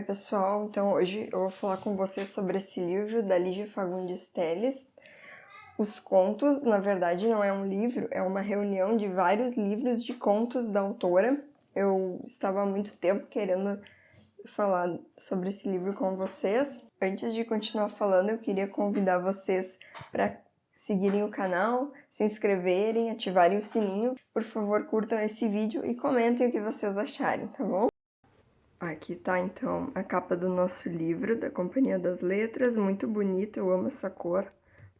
Oi pessoal, então hoje eu vou falar com vocês sobre esse livro da Lígia Fagundes Telles. Os contos, na verdade, não é um livro, é uma reunião de vários livros de contos da autora. Eu estava há muito tempo querendo falar sobre esse livro com vocês. Antes de continuar falando, eu queria convidar vocês para seguirem o canal, se inscreverem, ativarem o sininho. Por favor, curtam esse vídeo e comentem o que vocês acharem, tá bom? Aqui tá, então, a capa do nosso livro, da Companhia das Letras, muito bonita, eu amo essa cor,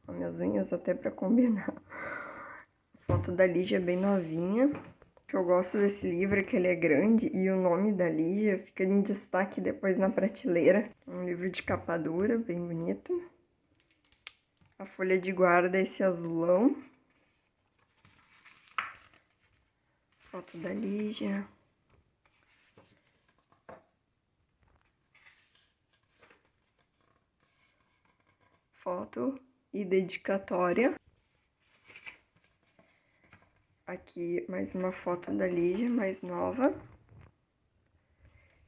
as minhas unhas até pra combinar. A foto da Lígia é bem novinha, o que eu gosto desse livro é que ele é grande e o nome da Lígia fica em destaque depois na prateleira. Um livro de capa dura, bem bonito. A folha de guarda é esse azulão. Foto da Lígia. Foto e dedicatória. Aqui mais uma foto da Lígia, mais nova.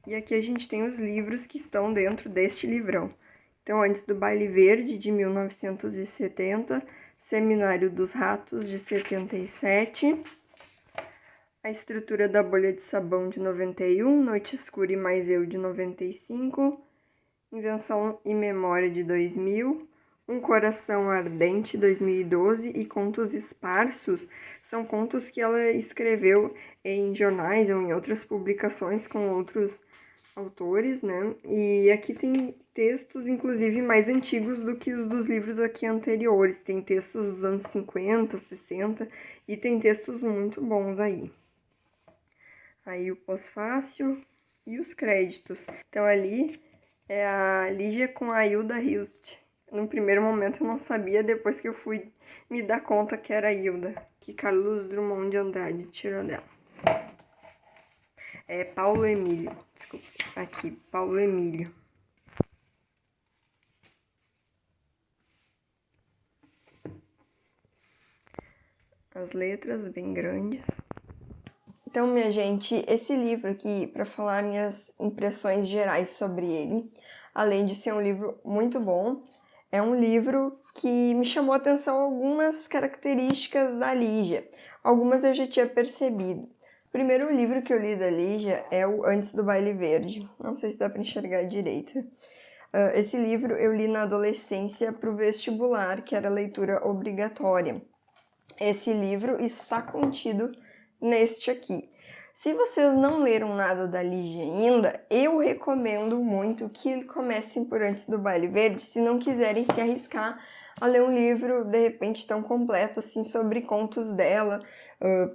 E aqui a gente tem os livros que estão dentro deste livrão. Então, Antes do Baile Verde, de 1970, Seminário dos Ratos, de 77, A Estrutura da Bolha de Sabão, de 91, Noite Escura e Mais Eu, de 95, Invenção e Memória, de 2000, Um Coração Ardente, 2012, e Contos Esparsos são contos que ela escreveu em jornais ou em outras publicações com outros autores, né? E aqui tem textos, inclusive, mais antigos do que os dos livros aqui anteriores. Tem textos dos anos 50, 60 e tem textos muito bons aí. Aí o pós-fácil e os créditos. Então ali é a Lígia com a Hilda Hilst. No primeiro momento eu não sabia, depois que eu fui me dar conta que era a Hilda, que Carlos Drummond de Andrade tirou dela. É Paulo Emílio, desculpa, aqui, Paulo Emílio. As letras bem grandes. Então, minha gente, esse livro aqui, para falar minhas impressões gerais sobre ele, além de ser um livro muito bom, é um livro que me chamou a atenção algumas características da Lígia. Algumas eu já tinha percebido. O primeiro livro que eu li da Lígia é o Antes do Baile Verde. Não sei se dá para enxergar direito. Esse livro eu li na adolescência para o vestibular, que era leitura obrigatória. Esse livro está contido neste aqui. Se vocês não leram nada da Lígia ainda, eu recomendo muito que comecem por Antes do Baile Verde, se não quiserem se arriscar a ler um livro, de repente, tão completo, assim, sobre contos dela,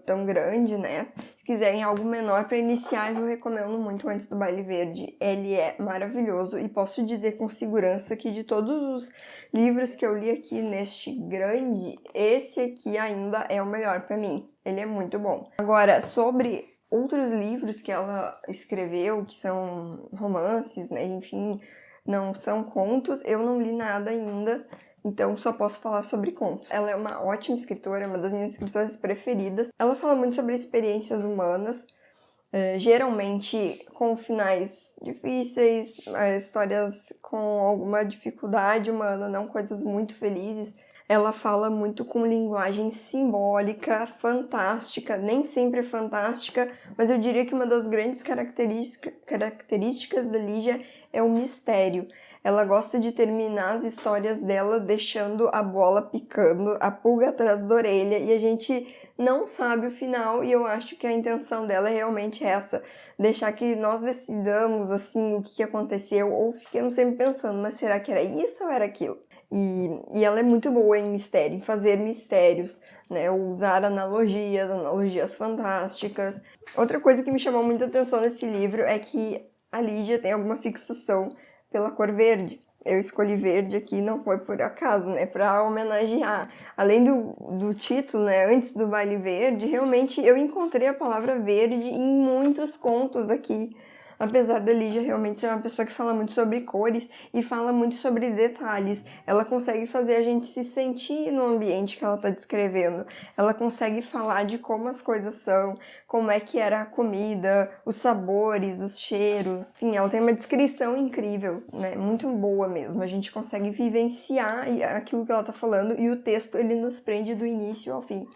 tão grande, né? Se quiserem algo menor para iniciar, eu recomendo muito Antes do Baile Verde. Ele é maravilhoso e posso dizer com segurança que de todos os livros que eu li aqui neste grande, esse aqui ainda é o melhor para mim. Ele é muito bom. Agora, sobre outros livros que ela escreveu, que são romances, né, enfim, não são contos, eu não li nada ainda, então só posso falar sobre contos. Ela é uma ótima escritora, é uma das minhas escritoras preferidas. Ela fala muito sobre experiências humanas, geralmente com finais difíceis, histórias com alguma dificuldade humana, não coisas muito felizes. Ela fala muito com linguagem simbólica, fantástica, nem sempre é fantástica, mas eu diria que uma das grandes características da Lígia é o mistério. Ela gosta de terminar as histórias dela deixando a bola picando, a pulga atrás da orelha, e a gente não sabe o final, e eu acho que a intenção dela é realmente essa, deixar que nós decidamos, assim, o que aconteceu, ou fiquemos sempre pensando, mas será que era isso ou era aquilo? E ela é muito boa em mistério, em fazer mistérios, né? Usar analogias fantásticas. Outra coisa que me chamou muita atenção nesse livro é que a Lígia tem alguma fixação pela cor verde. Eu escolhi verde aqui, não foi por acaso, né? Para homenagear. Além do título, né? Antes do Baile Verde, realmente eu encontrei a palavra verde em muitos contos aqui Apesar da Lígia realmente ser uma pessoa que fala muito sobre cores e fala muito sobre detalhes, ela consegue fazer a gente se sentir no ambiente que ela está descrevendo. Ela consegue falar de como as coisas são, como é que era a comida, os sabores, os cheiros. Enfim, ela tem uma descrição incrível, né? Muito boa mesmo. A gente consegue vivenciar aquilo que ela está falando e o texto, ele nos prende do início ao fim.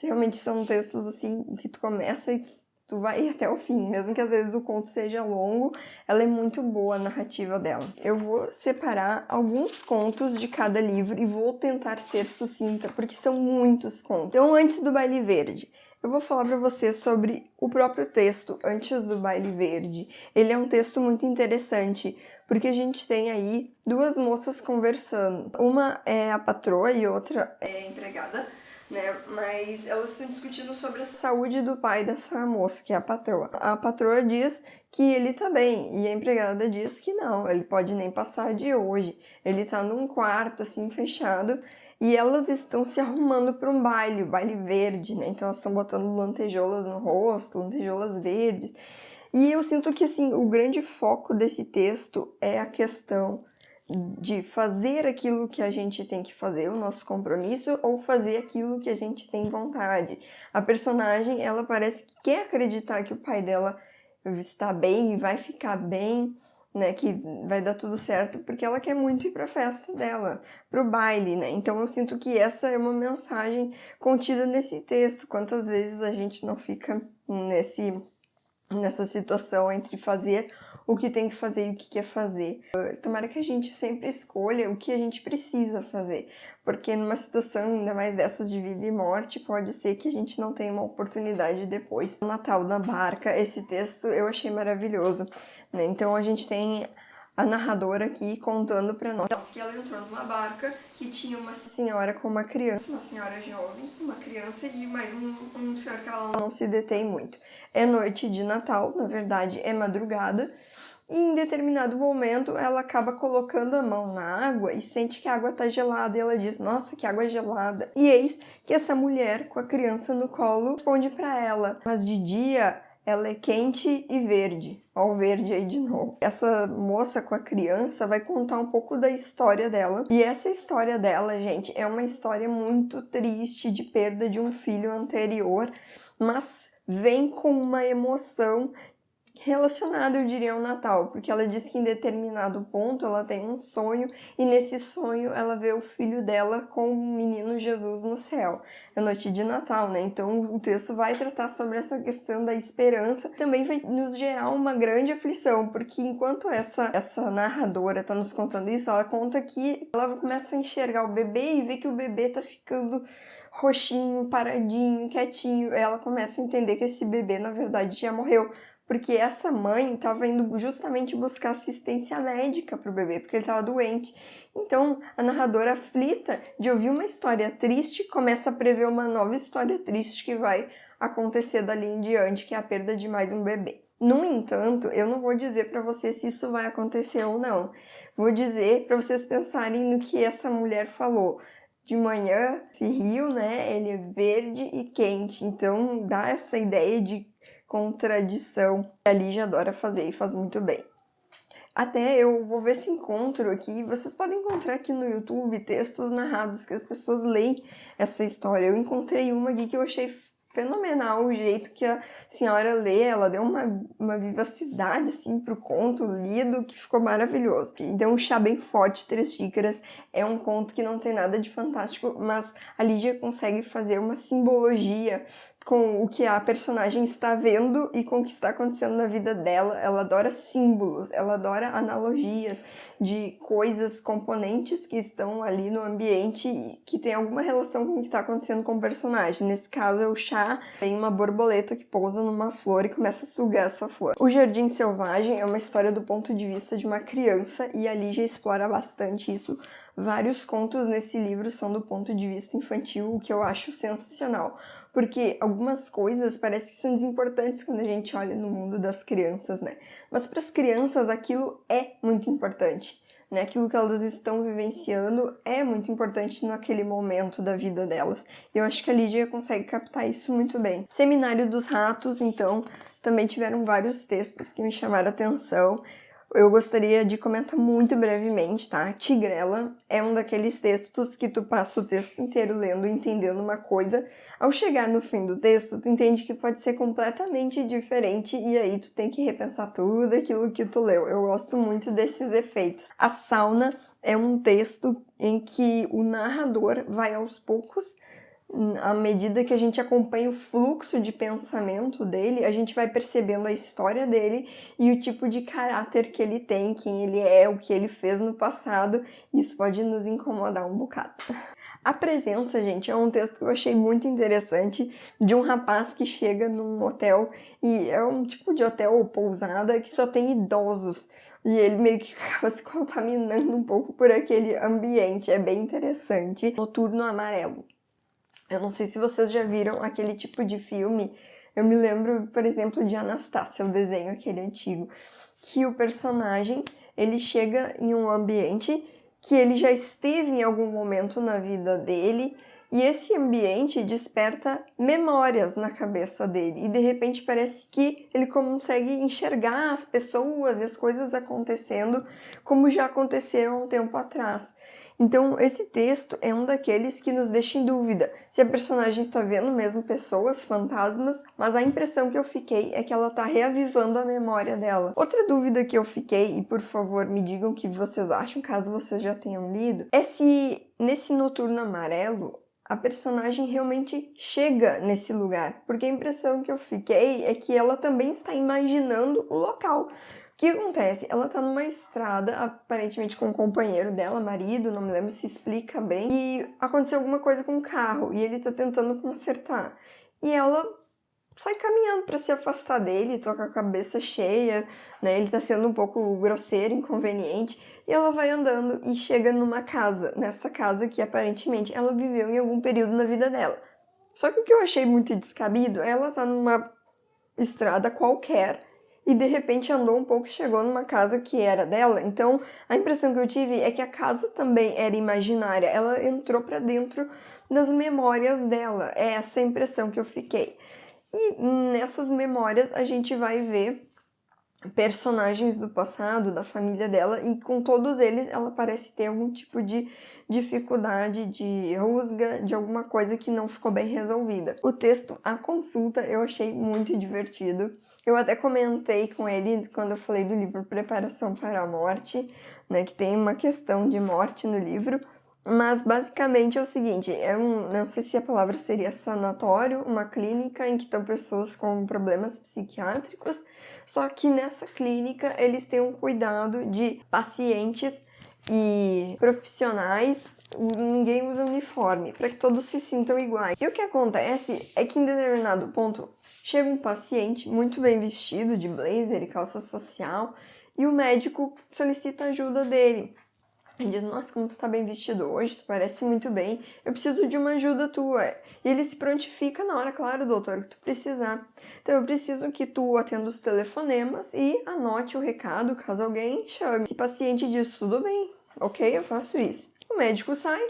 Realmente são textos assim que tu começa e tu vai até o fim, mesmo que às vezes o conto seja longo, ela é muito boa a narrativa dela. Eu vou separar alguns contos de cada livro e vou tentar ser sucinta, porque são muitos contos. Então, antes do Baile Verde, eu vou falar para vocês sobre o próprio texto, Antes do Baile Verde. Ele é um texto muito interessante, porque a gente tem aí duas moças conversando. Uma é a patroa e outra é a empregada, né? Mas elas estão discutindo sobre a saúde do pai dessa moça, que é a patroa. A patroa diz que ele tá bem, e a empregada diz que não, ele pode nem passar de hoje. Ele tá num quarto, assim, fechado, e elas estão se arrumando para um baile, o baile verde, né? Então elas estão botando lantejoulas no rosto, lantejoulas verdes. E eu sinto que, assim, o grande foco desse texto é a questão de fazer aquilo que a gente tem que fazer, o nosso compromisso, ou fazer aquilo que a gente tem vontade. A personagem, ela parece que quer acreditar que o pai dela está bem e vai ficar bem, né, que vai dar tudo certo, porque ela quer muito ir pra festa dela, pro baile, né? Então eu sinto que essa é uma mensagem contida nesse texto. Quantas vezes a gente não fica nessa situação entre fazer o que tem que fazer e o que quer fazer. Tomara que a gente sempre escolha o que a gente precisa fazer, porque numa situação ainda mais dessas de vida e morte, pode ser que a gente não tenha uma oportunidade depois. O Natal na Barca, esse texto eu achei maravilhoso, né? Então a gente tem a narradora aqui contando pra nós que ela entrou numa barca que tinha uma senhora com uma criança, uma senhora jovem, uma criança e mais um senhor que ela não se detém muito. É noite de Natal, na verdade é madrugada, e em determinado momento ela acaba colocando a mão na água e sente que a água tá gelada e ela diz, nossa, que água gelada. E eis que essa mulher com a criança no colo responde pra ela, mas de dia ela é quente e verde. Ó, o verde aí de novo. Essa moça com a criança vai contar um pouco da história dela. E essa história dela, gente, é uma história muito triste de perda de um filho anterior, mas vem com uma emoção relacionada, eu diria, ao Natal, porque ela diz que em determinado ponto ela tem um sonho e nesse sonho ela vê o filho dela com o menino Jesus no céu. É noite de Natal, né? Então o texto vai tratar sobre essa questão da esperança, também vai nos gerar uma grande aflição, porque enquanto essa narradora tá nos contando isso, ela conta que ela começa a enxergar o bebê e vê que o bebê tá ficando roxinho, paradinho, quietinho. Ela começa a entender que esse bebê, na verdade, já morreu, porque essa mãe estava indo justamente buscar assistência médica para o bebê, porque ele estava doente. Então, a narradora, aflita de ouvir uma história triste, começa a prever uma nova história triste que vai acontecer dali em diante, que é a perda de mais um bebê. No entanto, eu não vou dizer para vocês se isso vai acontecer ou não. Vou dizer para vocês pensarem no que essa mulher falou. De manhã, esse rio, né, ele é verde e quente, então dá essa ideia de contradição que a Lígia adora fazer e faz muito bem. Até eu vou ver se encontro aqui, vocês podem encontrar aqui no YouTube textos narrados que as pessoas leem essa história. Eu encontrei uma aqui que eu achei fenomenal o jeito que a senhora lê, ela deu uma vivacidade assim pro conto lido que ficou maravilhoso. E deu um chá bem forte, 3 xícaras, é um conto que não tem nada de fantástico, mas a Lígia consegue fazer uma simbologia com o que a personagem está vendo e com o que está acontecendo na vida dela. Ela adora símbolos, ela adora analogias de coisas, componentes que estão ali no ambiente e que tem alguma relação com o que está acontecendo com o personagem. Nesse caso é o chá, tem uma borboleta que pousa numa flor e começa a sugar essa flor. O Jardim Selvagem é uma história do ponto de vista de uma criança e a Lígia explora bastante isso. Vários contos nesse livro são do ponto de vista infantil, o que eu acho sensacional, porque algumas coisas parecem que são desimportantes quando a gente olha no mundo das crianças, né? Mas para as crianças aquilo é muito importante, né? Aquilo que elas estão vivenciando é muito importante naquele momento da vida delas. E eu acho que a Lígia consegue captar isso muito bem. Seminário dos Ratos, então, também tiveram vários textos que me chamaram a atenção. Eu gostaria de comentar muito brevemente, tá? Tigrela é um daqueles textos que tu passa o texto inteiro lendo e entendendo uma coisa. Ao chegar no fim do texto, tu entende que pode ser completamente diferente e aí tu tem que repensar tudo aquilo que tu leu. Eu gosto muito desses efeitos. A Sauna é um texto em que o narrador vai aos poucos, à medida que a gente acompanha o fluxo de pensamento dele, a gente vai percebendo a história dele e o tipo de caráter que ele tem, quem ele é, o que ele fez no passado. Isso pode nos incomodar um bocado. A Presença, gente, é um texto que eu achei muito interessante, de um rapaz que chega num hotel, e é um tipo de hotel ou pousada que só tem idosos, e ele meio que acaba se contaminando um pouco por aquele ambiente. É bem interessante. Noturno Amarelo. Eu não sei se vocês já viram aquele tipo de filme. Eu me lembro, por exemplo, de Anastácia, o desenho aquele antigo, que o personagem, ele chega em um ambiente que ele já esteve em algum momento na vida dele, e esse ambiente desperta memórias na cabeça dele, e de repente parece que ele consegue enxergar as pessoas e as coisas acontecendo como já aconteceram há um tempo atrás. Então, esse texto é um daqueles que nos deixa em dúvida se a personagem está vendo mesmo pessoas, fantasmas, mas a impressão que eu fiquei é que ela está reavivando a memória dela. Outra dúvida que eu fiquei, e por favor me digam o que vocês acham, caso vocês já tenham lido, é se nesse Noturno Amarelo a personagem realmente chega nesse lugar, porque a impressão que eu fiquei é que ela também está imaginando o local. O que acontece? Ela tá numa estrada, aparentemente com um companheiro dela, marido, não me lembro se explica bem, e aconteceu alguma coisa com o carro, e ele tá tentando consertar. E ela sai caminhando para se afastar dele, tô com a cabeça cheia, né? Ele tá sendo um pouco grosseiro, inconveniente, e ela vai andando e chega numa casa, nessa casa que aparentemente ela viveu em algum período na vida dela. Só que o que eu achei muito descabido é ela tá numa estrada qualquer, e de repente andou um pouco e chegou numa casa que era dela. Então a impressão que eu tive é que a casa também era imaginária, ela entrou para dentro das memórias dela. É essa a impressão que eu fiquei. E nessas memórias a gente vai ver personagens do passado, da família dela, e com todos eles ela parece ter algum tipo de dificuldade, de rusga, de alguma coisa que não ficou bem resolvida. O texto A Consulta eu achei muito divertido. Eu até comentei com ele quando eu falei do livro Preparação para a Morte, né, que tem uma questão de morte no livro. Mas basicamente é o seguinte, não sei se a palavra seria sanatório, uma clínica em que estão pessoas com problemas psiquiátricos, só que nessa clínica eles têm um cuidado de pacientes e profissionais, ninguém usa uniforme, para que todos se sintam iguais. E o que acontece é que em determinado ponto chega um paciente muito bem vestido, de blazer e calça social, e o médico solicita ajuda dele. Ele diz, nossa, como tu tá bem vestido hoje, tu parece muito bem, eu preciso de uma ajuda tua. E ele se prontifica na hora, claro, doutor, que tu precisar. Então eu preciso que tu atenda os telefonemas e anote o recado caso alguém chame. Esse paciente diz, tudo bem, ok, eu faço isso. O médico sai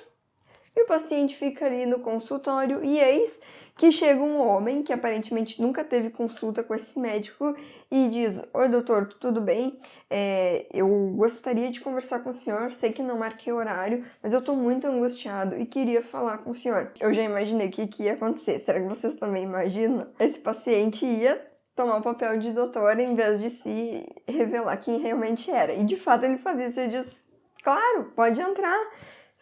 e o paciente fica ali no consultório e eis que chega um homem que aparentemente nunca teve consulta com esse médico e diz, oi doutor, tudo bem? Eu gostaria de conversar com o senhor, sei que não marquei horário, mas eu tô muito angustiado e queria falar com o senhor. Eu já imaginei o que ia acontecer, será que vocês também imaginam? Esse paciente ia tomar o papel de doutor em vez de se revelar quem realmente era. E de fato ele fazia isso, eu disse, claro, pode entrar.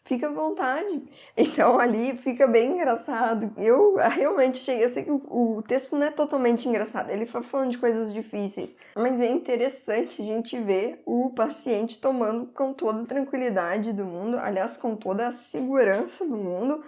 Fica à vontade. Então ali fica bem engraçado. Eu realmente achei, eu sei que o texto não é totalmente engraçado, ele foi falando de coisas difíceis, mas é interessante a gente ver o paciente tomando com toda a tranquilidade do mundo, aliás, com toda a segurança do mundo,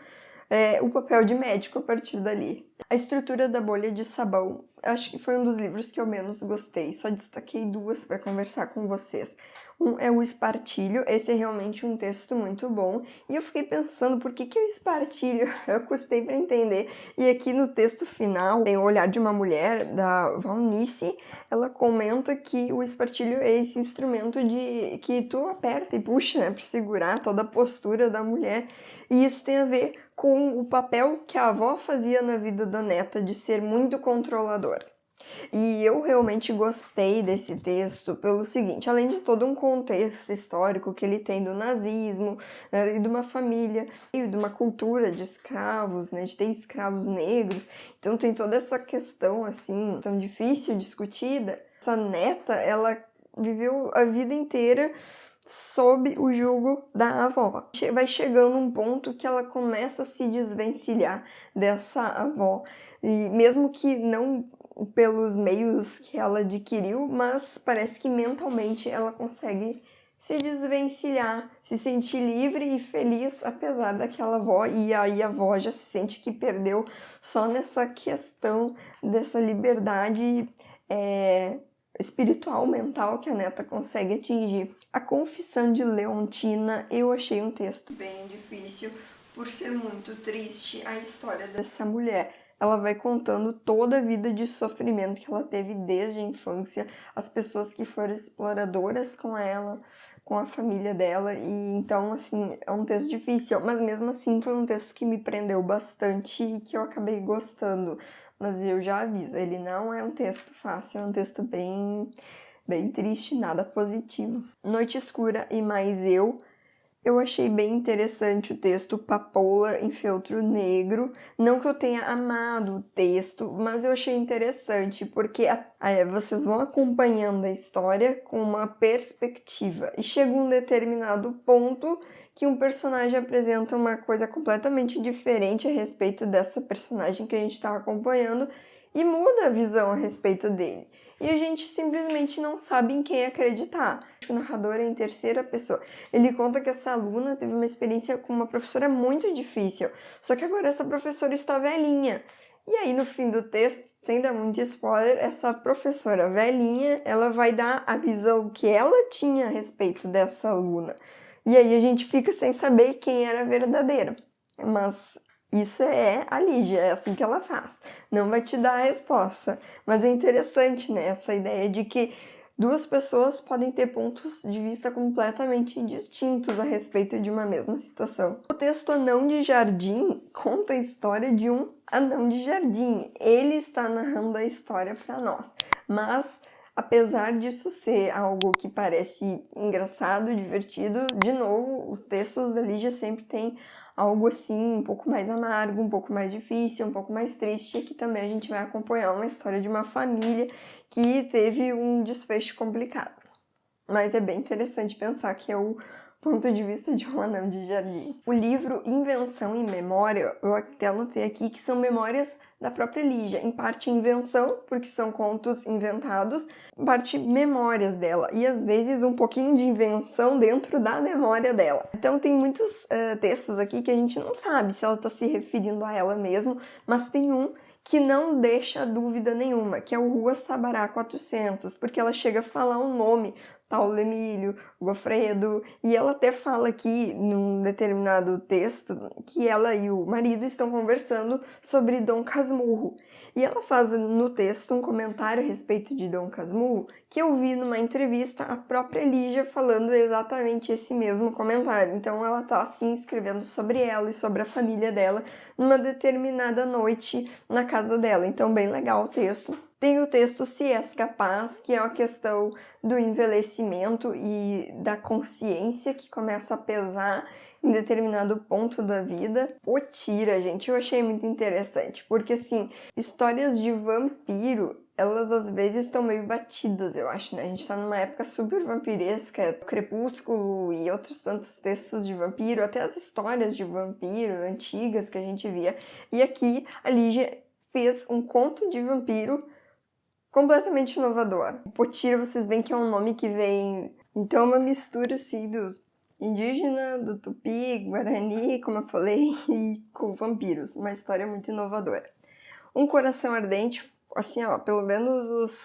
o papel de médico a partir dali. A Estrutura da Bolha de Sabão, acho que foi um dos livros que eu menos gostei, só destaquei duas para conversar com vocês. Um é o Espartilho, esse é realmente um texto muito bom, e eu fiquei pensando, por que eu espartilho? Eu custei para entender, e aqui no texto final, tem o olhar de uma mulher, da Valnice, ela comenta que o espartilho é esse instrumento que tu aperta e puxa, né, para segurar toda a postura da mulher, e isso tem a ver com o papel que a avó fazia na vida da neta de ser muito controladora. E eu realmente gostei desse texto pelo seguinte, além de todo um contexto histórico que ele tem do nazismo, e de uma família, e de uma cultura de escravos, né, de ter escravos negros, então tem toda essa questão, assim, tão difícil, discutida. Essa neta, ela viveu a vida inteira sob o jugo da avó. Vai chegando um ponto que ela começa a se desvencilhar dessa avó, e mesmo que não pelos meios que ela adquiriu, mas parece que mentalmente ela consegue se desvencilhar, se sentir livre e feliz apesar daquela avó, e aí a avó já se sente que perdeu só nessa questão dessa liberdade espiritual, mental que a neta consegue atingir. A Confissão de Leontina, eu achei um texto bem difícil por ser muito triste a história dessa mulher. Ela vai contando toda a vida de sofrimento que ela teve desde a infância, as pessoas que foram exploradoras com ela, com a família dela, e então, assim, é um texto difícil, mas mesmo assim foi um texto que me prendeu bastante e que eu acabei gostando. Mas eu já aviso, ele não é um texto fácil, é um texto bem triste, nada positivo. Noite Escura e Mais Eu achei bem interessante o texto Papoula em Feltro Negro. Não que eu tenha amado o texto, mas eu achei interessante, porque vocês vão acompanhando a história com uma perspectiva. E chega um determinado ponto que um personagem apresenta uma coisa completamente diferente a respeito dessa personagem que a gente está acompanhando e muda a visão a respeito dele. E a gente simplesmente não sabe em quem acreditar. O narrador é em terceira pessoa. Ele conta que essa aluna teve uma experiência com uma professora muito difícil, só que agora essa professora está velhinha. E aí, no fim do texto, sem dar muito spoiler, essa professora velhinha, ela vai dar a visão que ela tinha a respeito dessa aluna. E aí a gente fica sem saber quem era verdadeira. Mas isso é a Lígia, é assim que ela faz. Não vai te dar a resposta. Mas é interessante, né, essa ideia de que duas pessoas podem ter pontos de vista completamente distintos a respeito de uma mesma situação. O texto Anão de Jardim conta a história de um anão de jardim. Ele está narrando a história para nós. Mas, apesar disso ser algo que parece engraçado, divertido, de novo, os textos da Lígia sempre têm algo assim um pouco mais amargo, um pouco mais difícil, um pouco mais triste. Aqui também a gente vai acompanhar uma história de uma família que teve um desfecho complicado. Mas é bem interessante pensar que é o ponto de vista de um anão de jardim. O livro Invenção e Memória, eu até anotei aqui que são memórias da própria Lígia, em parte invenção, porque são contos inventados, em parte memórias dela, e às vezes um pouquinho de invenção dentro da memória dela. Então tem muitos textos aqui que a gente não sabe se ela está se referindo a ela mesma, mas tem um que não deixa dúvida nenhuma, que é o Rua Sabará 400, porque ela chega a falar um nome, Paulo Emílio, Gofredo, e ela até fala aqui, num determinado texto, que ela e o marido estão conversando sobre Dom Casmurro. E ela faz no texto um comentário a respeito de Dom Casmurro, que eu vi numa entrevista a própria Lígia falando exatamente esse mesmo comentário. Então ela tá assim escrevendo sobre ela e sobre a família dela numa determinada noite na casa dela. Então bem legal o texto. Tem o texto Se És Capaz, que é a questão do envelhecimento e da consciência que começa a pesar em determinado ponto da vida. O Tira, gente, eu achei muito interessante, porque assim, histórias de vampiro, elas às vezes estão meio batidas, eu acho, né? A gente tá numa época super vampiresca, Crepúsculo e outros tantos textos de vampiro, até as histórias de vampiro antigas que a gente via. E aqui a Lígia fez um conto de vampiro completamente inovador. Potira, vocês veem que é um nome que vem... Então é uma mistura, assim, do indígena, do tupi, guarani, como eu falei, e com vampiros. Uma história muito inovadora. Um Coração Ardente, assim, ó, pelo menos os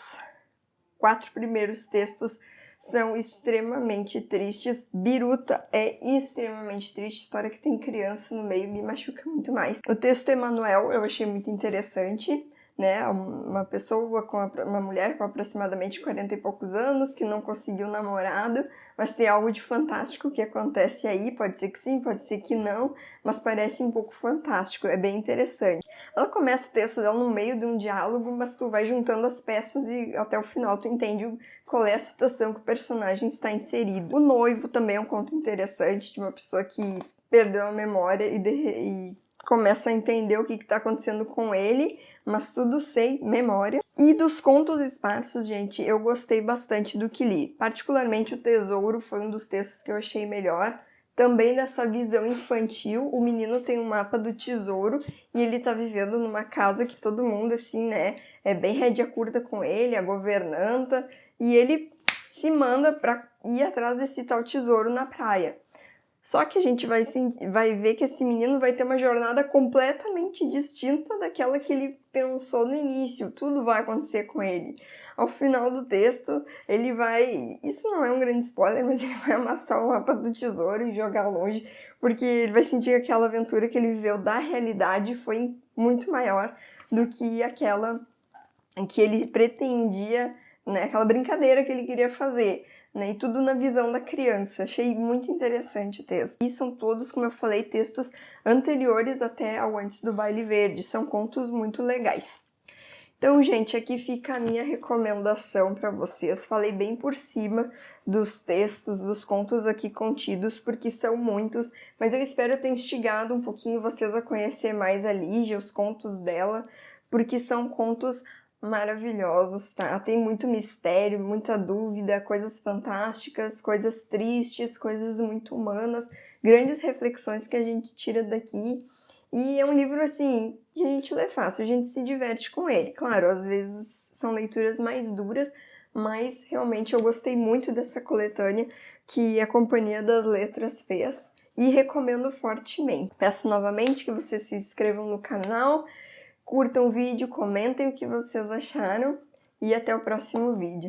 4 primeiros textos são extremamente tristes. Biruta é extremamente triste, história que tem criança no meio me machuca muito mais. O texto Emanuel eu achei muito interessante. né? Uma pessoa, uma mulher com aproximadamente 40 e poucos anos, que não conseguiu namorado, mas tem algo de fantástico que acontece aí, pode ser que sim, pode ser que não, mas parece um pouco fantástico, é bem interessante. Ela começa o texto dela no meio de um diálogo, mas tu vai juntando as peças e até o final tu entende qual é a situação que o personagem está inserido. O Noivo também é um conto interessante, de uma pessoa que perdeu a memória e começa a entender o que está acontecendo com ele, mas tudo sem memória. E dos contos esparsos, gente, eu gostei bastante do que li. Particularmente o Tesouro foi um dos textos que eu achei melhor. Também dessa visão infantil, o menino tem um mapa do tesouro e ele tá vivendo numa casa que todo mundo, assim, né, é bem rédea curta com ele, a governanta, e ele se manda pra ir atrás desse tal tesouro na praia. Só que a gente vai ver que esse menino vai ter uma jornada completamente distinta daquela que ele pensou no início. Tudo vai acontecer com ele. Ao final do texto, ele vai... Isso não é um grande spoiler, mas ele vai amassar o mapa do tesouro e jogar longe, porque ele vai sentir que aquela aventura que ele viveu da realidade foi muito maior do que aquela que ele pretendia, né? Aquela brincadeira que ele queria fazer. Né, e tudo na visão da criança. Achei muito interessante o texto. E são todos, como eu falei, textos anteriores até ao Antes do Baile Verde. São contos muito legais. Então, gente, aqui fica a minha recomendação para vocês. Falei bem por cima dos textos, dos contos aqui contidos, porque são muitos, mas eu espero ter instigado um pouquinho vocês a conhecer mais a Lígia, os contos dela, porque são contos maravilhosos, tá? Tem muito mistério, muita dúvida, coisas fantásticas, coisas tristes, coisas muito humanas, grandes reflexões que a gente tira daqui. E é um livro, assim, que a gente lê fácil, a gente se diverte com ele. Claro, às vezes são leituras mais duras, mas realmente eu gostei muito dessa coletânea que a Companhia das Letras fez e recomendo fortemente. Peço novamente que vocês se inscrevam no canal, curtam o vídeo, comentem o que vocês acharam e até o próximo vídeo.